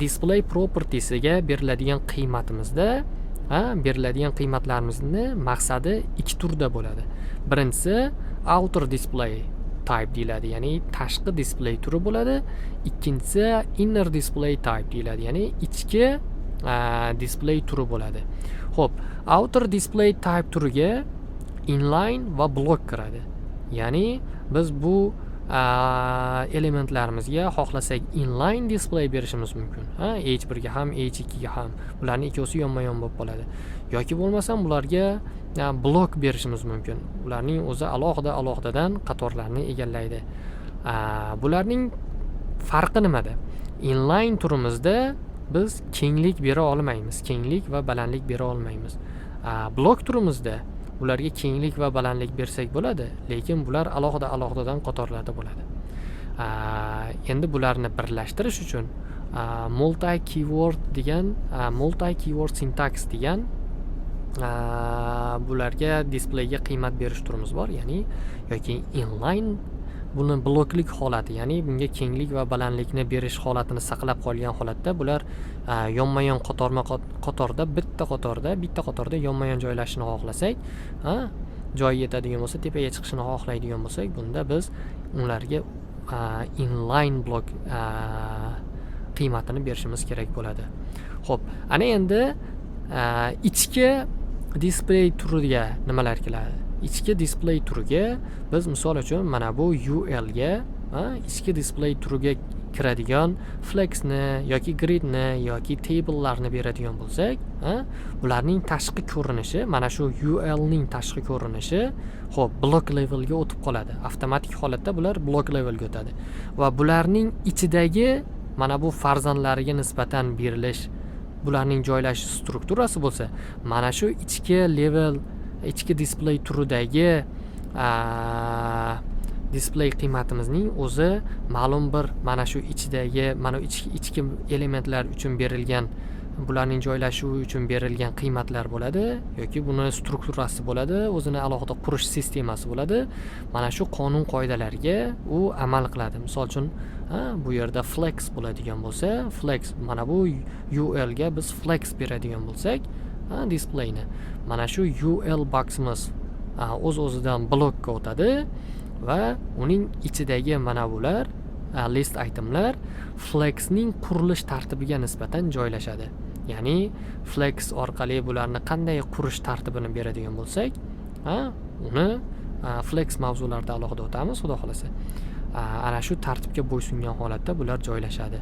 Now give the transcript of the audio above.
display propertiesiga beriladigan qiymatimizda beriladigan qiymatlarimizni maqsadi ikki turda bo'ladi. Birinchisi outer display type deyiladi, ya'ni tashqi display turi bo'ladi. Ikkinchisi inner display type deyiladi, ya'ni ichki display turi bo'ladi. Xo'p, outer display type turiga inline va block kiradi. Ya'ni biz bu elementlarimizga xohlasak inline display berishimiz mumkin. H1 ga ham, H2 ga ham. Bularning ikkosi yonma-yon bo'lib qoladi. Yoki bo'lmasam bularga blok berishimiz mumkin. Ularning o'zi alohida-alohidadan qatorlarni egallaydi. Bularning farqi nimada? Inline turimizda biz kenglik bera olmaymiz. Kenglik va balandlik bera olmaymiz. Blok turimizda ularga kenglik va balandlik bersak bo'ladi, lekin bular alohida-alohidadan qatorlarda bo'ladi. Endi bularni birlashtirish uchun multi-keyword syntax degan bularga displayga qiymat berish turimiz bor, ya'ni yoki inline buni bloklik holati, ya'ni bunga kenglik va balandlikni berish holatini saqlab qolgan holatda bular yonma-yon qatorda bitta qatorda yonma-yon joylashishini xohlasak, joyi yetadigan bo'lsa, tepaga chiqishini xohlaydigan bo'lsak, bunda biz ularga inline blok qiymatini berishimiz kerak bo'ladi. Xo'p, ana endi ichki display turiga nimalar keladi? Ichki display turiga biz misol uchun mana bu UL ga ichki display turiga kiradigan flexni yoki gridni yoki tablelarni beradigan bo'lsak, bularning tashqi ko'rinishi, mana shu UL ning tashqi ko'rinishi xo'p, block levelga o'tib qoladi. Avtomatik holatda bular block levelga o'tadi va bularning ichidagi mana bu farzandlariga nisbatan berilish, bularning joylashish strukturasi bo'lsa, mana shu ichki display turidagi display qiymatimizning o'zi ma'lum bir mana shu ichidagi ichki elementlar uchun berilgan, bularning joylashuvi uchun berilgan qiymatlar bo'ladi yoki buni strukturasi bo'ladi, o'zini alohida qurish sistemasi bo'ladi. Mana shu qonun qoidalariga u amal qiladi. Misol uchun bu yerda flex bo'ladigan bo'lsa, flex mana bu UL ga biz flex beradigan bo'lsak, displayni mana shu UL boximiz o'z-o'zidan blokka o'tadi va uning ichidagi mana bular list itemlar flexning qurilish tartibiga nisbatan joylashadi. Ya'ni flex orqali bularni qanday qurish tartibini beradigan bo'lsak, uni flex mavzularida alohida o'tamiz, xudo xolasa. Ana shu tartibga bo'ysungan holatda bular joylashadi.